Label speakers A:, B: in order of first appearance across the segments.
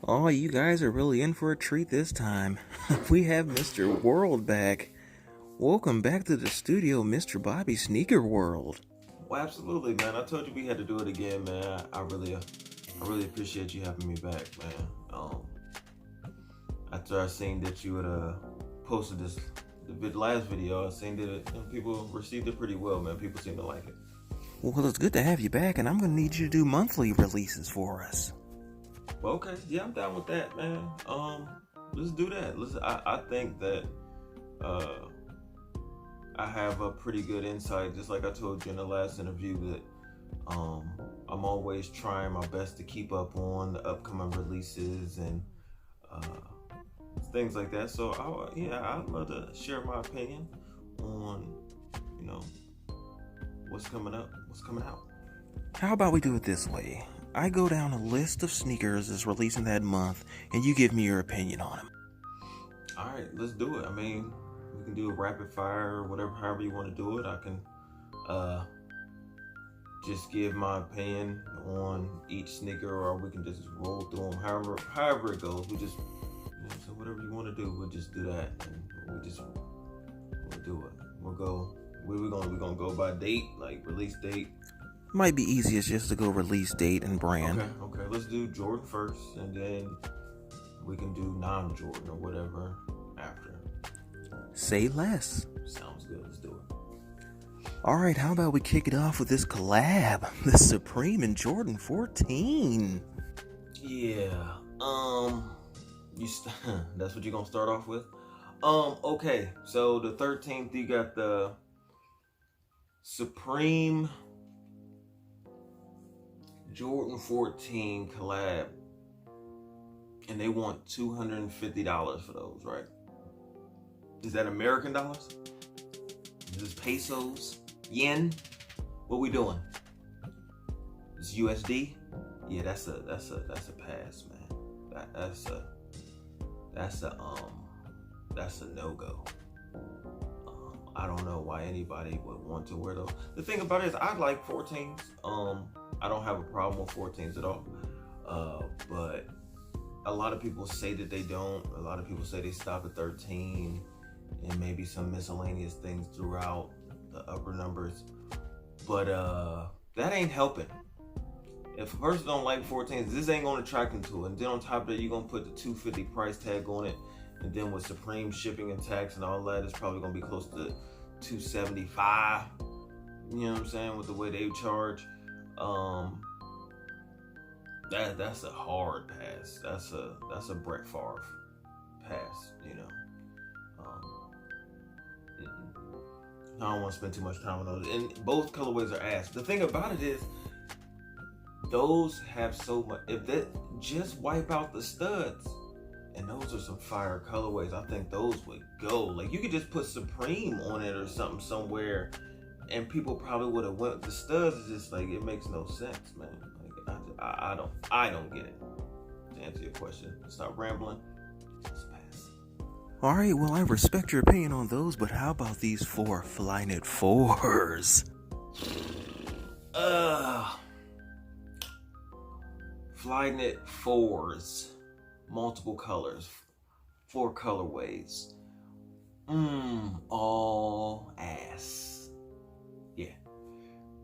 A: Oh, you guys are really in for a treat this time. We have Mr. World back. Welcome back to the studio, Mr. Bobby Sneaker World.
B: Well, absolutely, man. I told you we had to do it again, man. I really appreciate you having me back, man. After I seen that you had posted the last video, I seen that people received it pretty well, man. People seem to like it.
A: Well, it's good to have you back, and I'm going to need you to do monthly releases for us.
B: Well, okay, yeah, I'm down with that, man. Let's do that. I think that I have a pretty good insight, just like I told you in the last interview, that I'm always trying my best to keep up on the upcoming releases and uh, things like that. So I'd love to share my opinion on, you know, what's coming up, what's coming out.
A: How about we do it this way? I go down a list of sneakers that's releasing that month, and you give me your opinion on them.
B: All right, let's do it. I mean, we can do a rapid fire or whatever, however you want to do it. I can just give my opinion on each sneaker, or we can just roll through them. However it goes, we just so whatever you want to do, we'll just do that, and we'll do it. We'll go. We're gonna go by date, like release date.
A: Might be easiest just to go release date and brand.
B: Okay. Let's do Jordan first, and then we can do non-Jordan or whatever after.
A: Say less.
B: Sounds good. Let's do it.
A: Alright, how about we kick it off with this collab? The Supreme and Jordan 14.
B: Yeah. That's what you're gonna start off with. Okay. So the 13th, you got the Supreme Jordan 14 collab, and they want $250 for those, right? Is that American dollars? Is this pesos? Yen? What we doing? It's USD? Yeah, that's a pass, man. That's a no-go. I don't know why anybody would want to wear those. The thing about it is, I like 14s. I don't have a problem with 14s at all. But a lot of people say that they don't. A lot of people say they stop at 13 and maybe some miscellaneous things throughout the upper numbers. But that ain't helping. If a person don't like 14s, this ain't gonna attract them to it. And then on top of that, you're gonna put the $250 price tag on it. And then with Supreme shipping and tax and all that, it's probably gonna be close to $275. You know what I'm saying? With the way they charge. That's a hard pass. That's a Brett Favre pass, you know. I don't want to spend too much time on those. And both colorways are ass. The thing about it is, those have so much. If that just wipe out the studs, and those are some fire colorways, I think those would go. Like, you could just put Supreme on it or something somewhere, and people probably would have went. The studs is just like, it makes no sense, man. Like, I don't get it. To answer your question, stop rambling. Just pass.
A: Alright, well, I respect your opinion on those, but how about these 4 Flyknit 4s?
B: Flyknit 4s. Multiple colors. 4 colorways. All ass.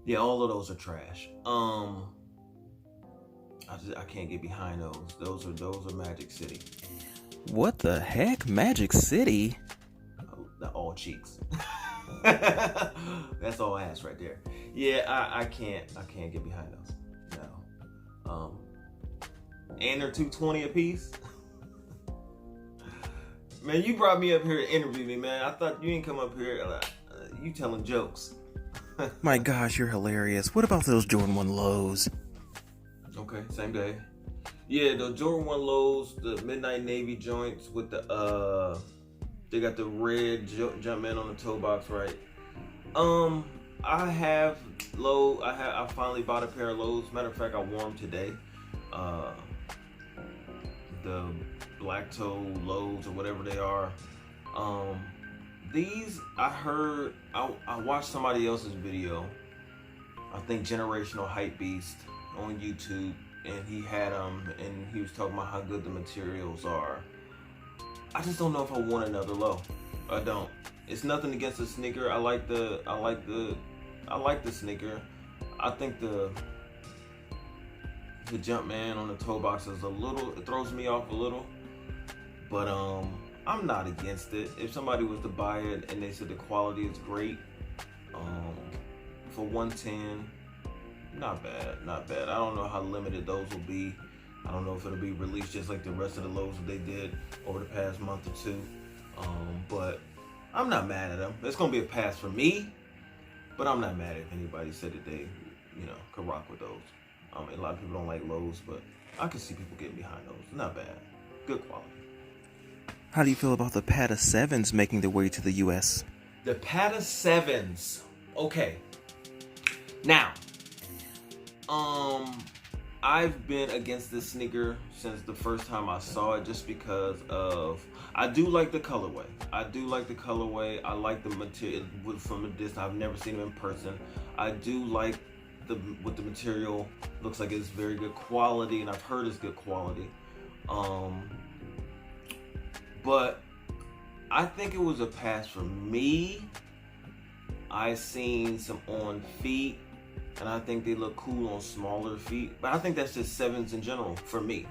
B: Yeah, all of those are trash. I can't get behind those. Those are Magic City.
A: What the heck? Magic City?
B: Oh, all cheeks. That's all ass right there. Yeah, I can't get behind those. No. And they're $220 a piece. Man, you brought me up here to interview me, man. I thought you didn't come up here. You telling jokes.
A: My gosh, you're hilarious. What about those Jordan 1 lows?
B: Okay, same day. Yeah, the Jordan 1 lows, the midnight navy joints with the they got the red Jumpman on the toe box, right? I finally bought a pair of lows. Matter of fact, I wore them today. The black toe lows or whatever they are. These, I watched somebody else's video. I think Generational Hype Beast on YouTube. and he had them, and he was talking about how good the materials are. I just don't know if I want another low. I don't. It's nothing against the sneaker. I like the sneaker. I think the Jumpman on the toe box is it throws me off a little. But I'm not against it. If somebody was to buy it and they said the quality is great, for $110, not bad. I don't know how limited those will be. I don't know if it'll be released just like the rest of the lows that they did over the past month or two. But I'm not mad at them. It's gonna be a pass for me, but I'm not mad if anybody said that they, could rock with those. A lot of people don't like lows, but I can see people getting behind those. Not bad. Good quality.
A: How do you feel about the Pata 7s making their way to the US?
B: The Pata 7s. Okay. Now, I've been against this sneaker since the first time I saw it, just because I do like the colorway. I like the material from a distance. I've never seen them in person. I do like what the material looks like. It's very good quality, and I've heard it's good quality. But I think it was a pass for me. I seen some on feet, and I think they look cool on smaller feet. But I think that's just 7s in general for me.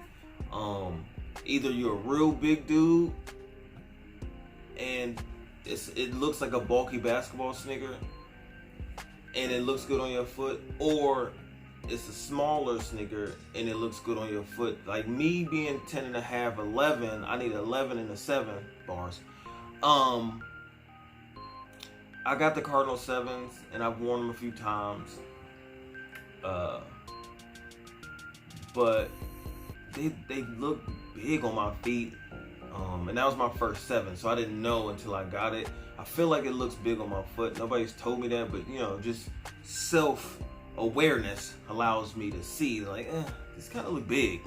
B: Either you're a real big dude and it looks like a bulky basketball sneaker and it looks good on your foot, or it's a smaller sneaker and it looks good on your foot. Like me being 10 and a half, 11, I need 11 and a 7 bars. I got the Cardinal 7s and I've worn them a few times. But they look big on my feet. And that was my first 7, so I didn't know until I got it. I feel like it looks big on my foot. Nobody's told me that, but just self-awareness allows me to see, like, this kind of look big.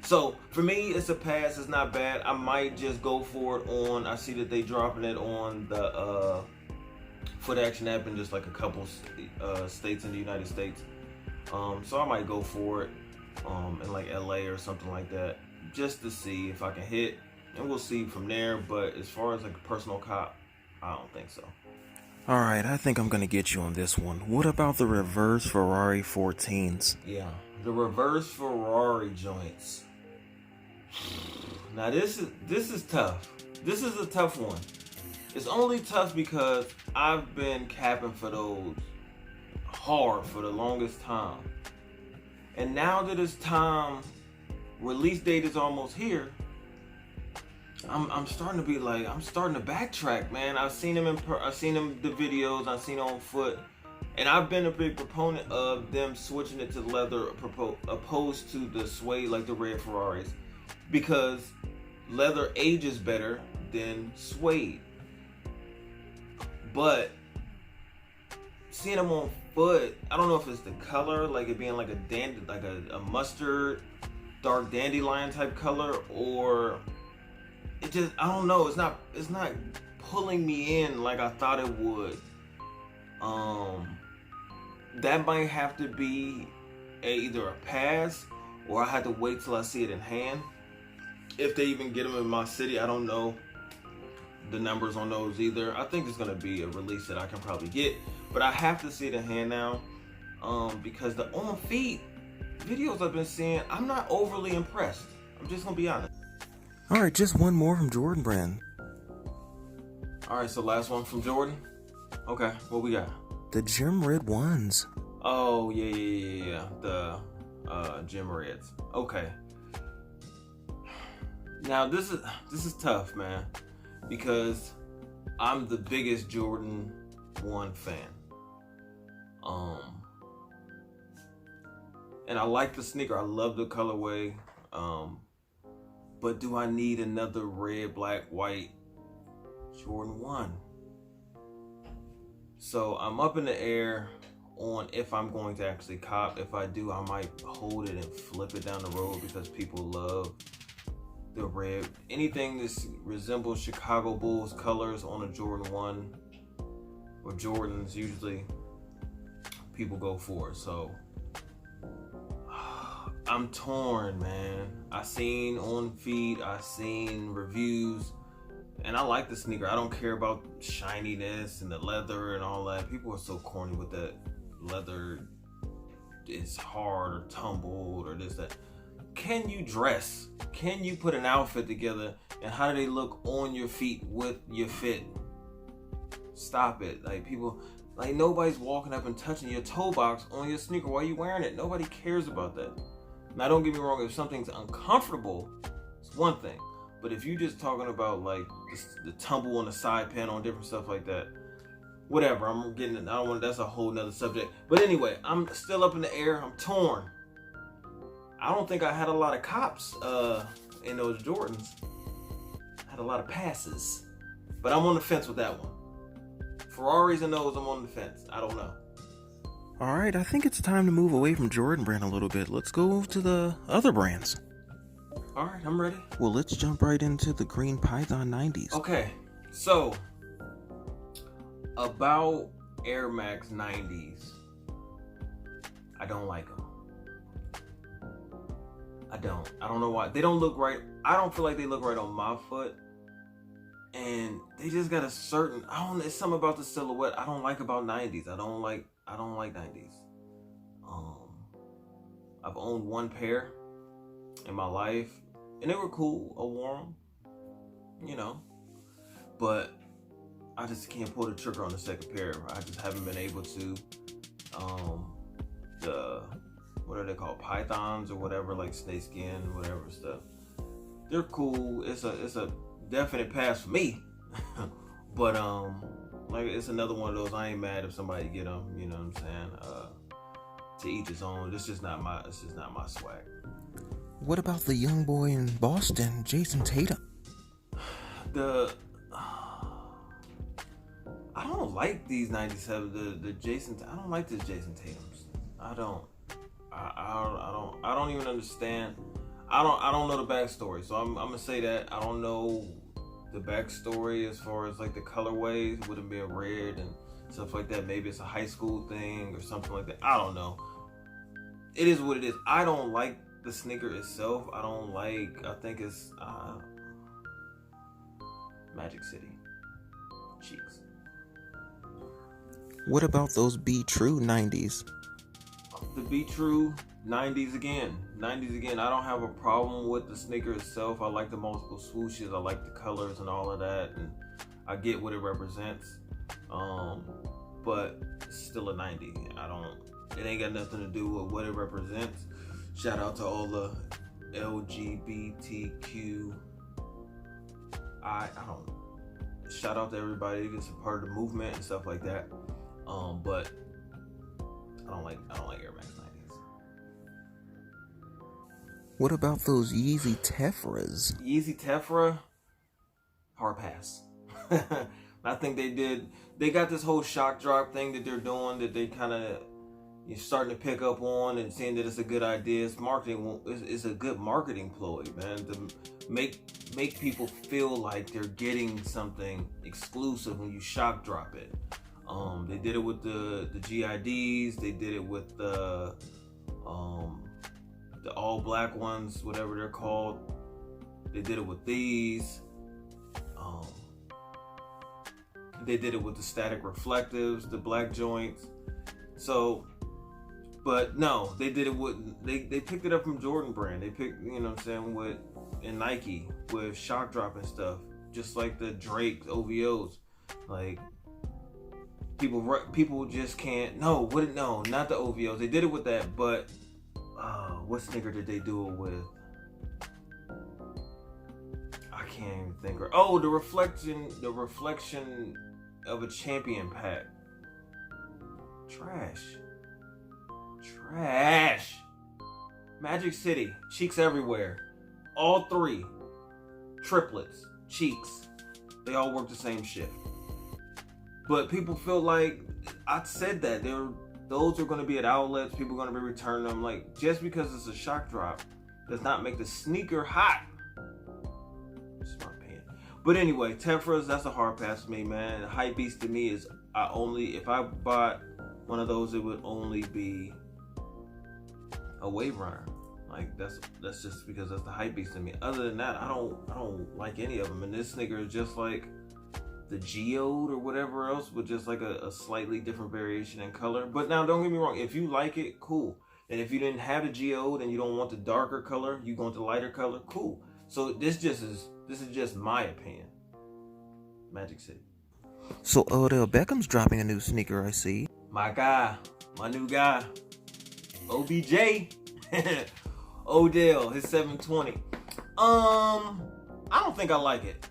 B: So for me, it's a pass. It's not bad. I might just go for it I see that they dropping it on the Foot Action app in just like a couple states in the United States. So I might go for it in like LA or something like that, just to see if I can hit, and we'll see from there. But as far as like a personal cop, I don't think so.
A: Alright, I think I'm gonna get you on this one. What about the reverse Ferrari 14s?
B: Yeah, the reverse Ferrari joints. Now this is tough. This is a tough one. It's only tough because I've been capping for those hard for the longest time. And now that it's time, release date is almost here, I'm starting to be like, I'm starting to backtrack, man. I've seen them the videos, I've seen them on foot, and I've been a big proponent of them switching it to leather opposed to the suede like the red Ferraris, because leather ages better than suede. But seeing them on foot, I don't know if it's the color, like it being like a mustard, dark dandelion type color, or it just, I don't know. It's not pulling me in like I thought it would. That might have to be either a pass, or I have to wait till I see it in hand. If they even get them in my city, I don't know the numbers on those either. I think it's gonna be a release that I can probably get, but I have to see it in hand now, because the on feet videos I've been seeing, I'm not overly impressed. I'm just gonna be honest.
A: Alright, just one more from Jordan Brand.
B: Alright, so last one from Jordan. Okay, what we got?
A: The Gym Red ones.
B: Oh yeah. The Gym Reds. Okay. Now this is tough, man, because I'm the biggest Jordan 1 fan. And I like the sneaker. I love the colorway. But do I need another red, black, white Jordan 1? So I'm up in the air on if I'm going to actually cop. If I do, I might hold it and flip it down the road, because people love the red. Anything that resembles Chicago Bulls colors on a Jordan 1 or Jordans, usually people go for it. So I'm torn, man. I seen on feed, I seen reviews, and I like the sneaker. I don't care about shininess and the leather and all that. People are so corny with that leather. It's hard or tumbled or this, that. Can you dress? Can you put an outfit together? And how do they look on your feet with your fit? Stop it. Like, people, like, nobody's walking up and touching your toe box on your sneaker while you're wearing it. Nobody cares about that. Now, don't get me wrong, if something's uncomfortable, it's one thing. But if you're just talking about like the tumble on the side panel and different stuff like that, whatever. I don't want. That's a whole nother subject. But anyway, I'm still up in the air. I'm torn. I don't think I had a lot of cops in those Jordans. I had a lot of passes, but I'm on the fence with that one. Ferraris and those, I'm on the fence. I don't know.
A: All right, I think it's time to move away from Jordan brand a little bit. Let's go to the other brands.
B: All right, I'm ready.
A: Well, let's jump right into the Green Python 90s.
B: Okay, so about Air Max 90s, I don't like them. I don't know why. They don't look right. I don't feel like they look right on my foot. And they just got a certain, it's something about the silhouette I don't like about 90s. I don't like 90s. I've owned one pair in my life, and they were cool. I wore them, but I just can't pull the trigger on the second pair. I just haven't been able to. What are they called? Pythons or whatever, like snakeskin, whatever stuff. They're cool. It's a definite pass for me. But like, it's another one of those. I ain't mad if somebody get them. You know what I'm saying? To each his own. It's just not my swag.
A: What about the young boy in Boston, Jason Tatum?
B: I don't like these 97. The Jason. I don't like the Jason Tatums. I don't even understand. I don't know the backstory, so I'm gonna say that I don't know the backstory as far as like the colorways, with them being red and stuff like that. Maybe it's a high school thing or something like that. I don't know. It is what it is. I don't like the sneaker itself. I think it's Magic City cheeks.
A: What about those Be True 90s?
B: The Be True 90s again. I don't have a problem with the sneaker itself. I like the multiple swooshes. I like the colors and all of that, and I get what it represents. But it's still a 90. It ain't got nothing to do with what it represents. Shout out to all the LGBTQ. Shout out to everybody that's a part of the movement and stuff like that. But I don't like Air Max 90s.
A: What about those Yeezy Tetras?
B: Yeezy Tetra, hard pass. I think they got this whole shock drop thing that they're doing, that they kind of, you're starting to pick up on and seeing that it's a good idea. It's marketing. It's a good marketing ploy, man, to make people feel like they're getting something exclusive when you shock drop it. They did it with the GIDs. They did it with the all black ones, whatever they're called. They did it with these. They did it with the static reflectives, the black joints. So, but no, they did it with, they picked it up from Jordan brand. They picked, in Nike with shock dropping stuff, just like the Drake OVOs. Like, people just can't. No, not the OVOs. They did it with that, but what sneaker did they do it with? I can't even think. The reflection of a champion pack. Trash. Magic City, cheeks everywhere. All three, triplets, cheeks. They all work the same shift. But people feel like, I said that those are going to be at outlets. People are going to be returning them. Like, just because it's a shock drop does not make the sneaker hot. It's my opinion. But anyway, Tetras, that's a hard pass for me, man. Hype beast to me is, if I bought one of those, it would only be a wave runner. Like that's just because that's the hype beast in me. Other than that, I don't like any of them. And this sneaker is just like the geode or whatever else, with just like a slightly different variation in color. But now, don't get me wrong, if you like it, cool. And if you didn't have the geode and you don't want the darker color, you want the lighter color, cool. So this is just my opinion. Magic City.
A: So Odell Beckham's dropping a new sneaker, I see.
B: My guy, my new guy, OBJ, Odell, his 720. I don't think I like it.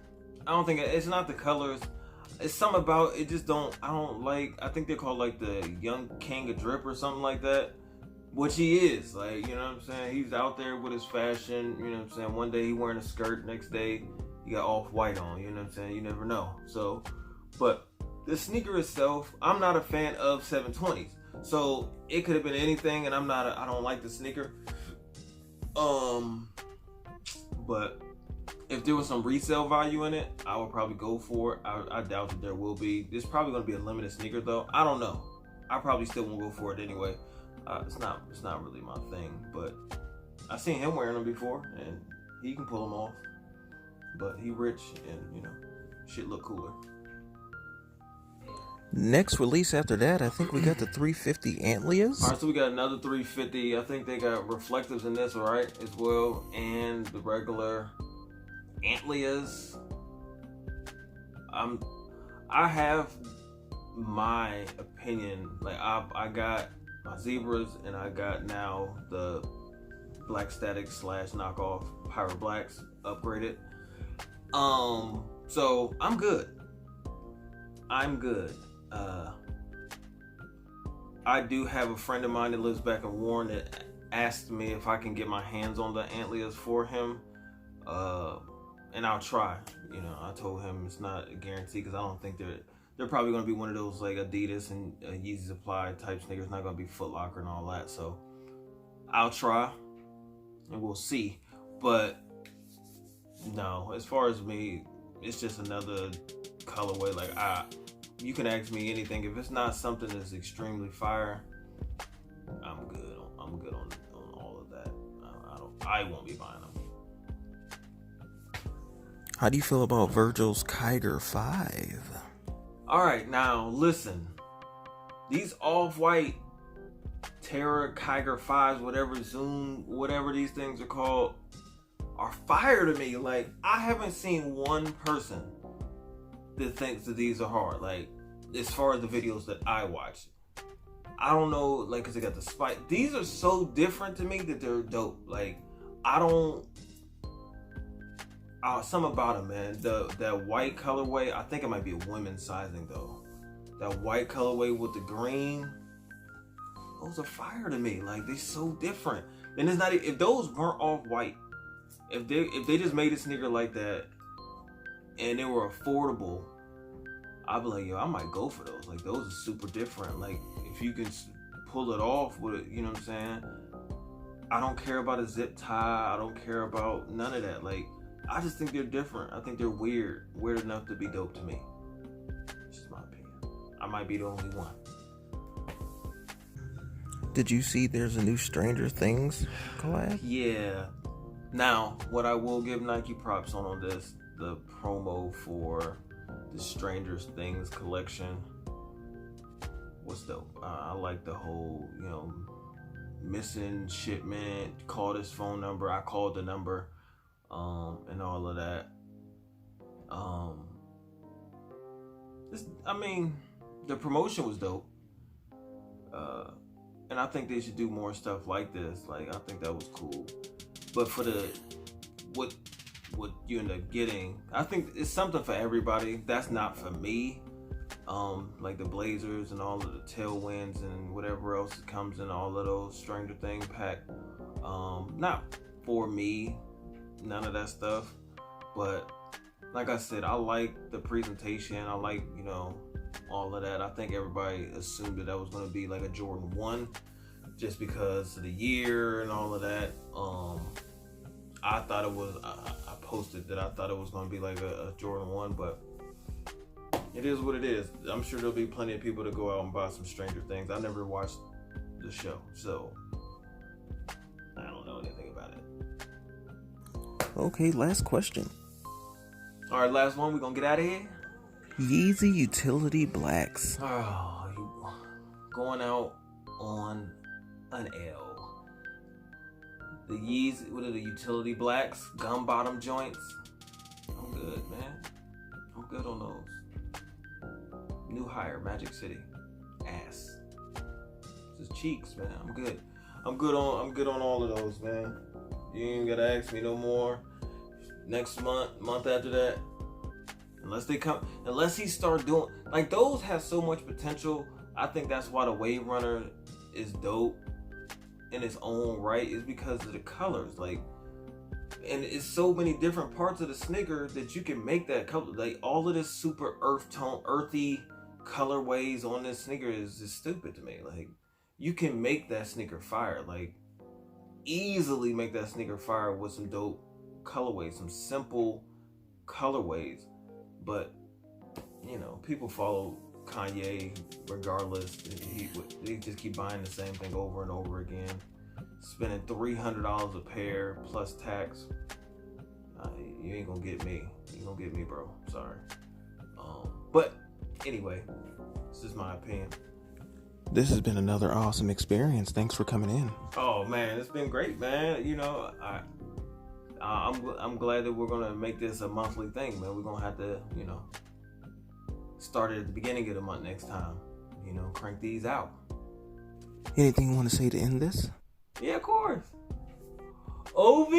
B: I don't think it's not the colors. It's something about it. Just don't. I don't like. I think they're called like the Young King of Drip or something like that. Which he is. Like, you know what I'm saying? He's out there with his fashion. You know what I'm saying? One day he wearing a skirt. Next day he got off-white on. You know what I'm saying? You never know. So, but the sneaker itself, I'm not a fan of 720s. So it could have been anything, and I don't like the sneaker. But if there was some resale value in it, I would probably go for it. I doubt that there will be. There's probably going to be a limited sneaker though. I don't know. I probably still won't go for it anyway. It's not really my thing. But I seen him wearing them before, and he can pull them off. But he rich, and you know, shit look cooler.
A: Next release after that, I think we got the 350 Antlias.
B: All right, so we got another 350. I think they got reflectives in this, all right, as well, and the regular Antlias. I have my opinion. Like I got my zebras, and I got now the Black Static / knockoff Pirate Blacks upgraded. So I'm good. I do have a friend of mine that lives back in Warren that asked me if I can get my hands on the Antlias for him, and I'll try. You know, I told him it's not a guarantee because I don't think they're probably going to be one of those like Adidas and Yeezy Supply type sneakers. Not going to be Foot Locker and all that. So I'll try, and we'll see. But no, as far as me, it's just another colorway. Like you can ask me anything. If it's not something that's extremely fire, I'm good. I'm good on all of that. I won't be buying them.
A: How do you feel about Virgil's Kiger 5?
B: All right, now listen. These off-white Terra Kiger 5s, whatever Zoom, whatever these things are called, are fire to me. Like, I haven't seen one person that thinks that these are hard. Like, as far as the videos that I watch, I don't know, like, because they got the spike. These are so different to me that they're dope. Like, I don't. Something about them, man. That white colorway. I think it might be a women's sizing though. That white colorway with the green. Those are fire to me. Like, they're so different. And it's not, if those weren't off white, if they just made a sneaker like that and they were affordable, I'd be like, yo, I might go for those. Like, those are super different. Like, if you can pull it off with it, you know what I'm saying? I don't care about a zip tie. I don't care about none of that. Like, I just think they're different. I think they're weird enough to be dope to me. It's just my opinion. I might be the only one.
A: Did you see there's a new Stranger Things collab?
B: Yeah. Now, what I will give Nike props on this, the promo for the Stranger Things collection was dope. I like the whole, you know, missing shipment, call this phone number, I called the number, and all of that. The promotion was dope. And I think they should do more stuff like this. Like, I think that was cool. But for what you end up getting, I think it's something for everybody. That's not for me. Like the Blazers and all of the Tailwinds and whatever else comes in all of those Stranger Things pack. Not for me, none of that stuff. But like I said, I like the presentation. I like, you know, all of that. I think everybody assumed that was going to be like a Jordan 1 just because of the year and all of that. I thought it was, I posted that I thought it was going to be like a Jordan 1, but it is what it is. I'm sure there'll be plenty of people to go out and buy some Stranger Things. I never watched the show, so I don't know anything about
A: Okay, last question.
B: All right, last one. We're gonna get out of here.
A: Yeezy Utility Blacks.
B: Oh, you going out on an L. The Yeezy, what are the Utility Blacks? Gum bottom joints. I'm good, man. I'm good on those. New hire, Magic City. Ass. Just cheeks, man. I'm good. I'm good on all of those, man. You ain't gotta ask me no more. Next month after that. Unless he start doing, like, those have so much potential. I think that's why the Wave Runner is dope in its own right, is because of the colors. Like, and it's so many different parts of the sneaker that you can make that color. Like, all of this super earthy colorways on this sneaker is just stupid to me. Like, you can make that sneaker fire. Like, easily make that sneaker fire with some dope colorways, some simple colorways. But, you know, people follow Kanye regardless. They just keep buying the same thing over and over again, spending $300 a pair plus tax. You ain't gonna get me. You ain't gonna get me, bro. Sorry. But anyway, this is my opinion.
A: This has been another awesome experience. Thanks for coming in.
B: Oh man, it's been great, man. You know, I'm glad that we're gonna make this a monthly thing, man. We're gonna have to, you know, start it at the beginning of the month next time. You know, crank these out.
A: Anything you want to say to end this?
B: Yeah, of course. OV.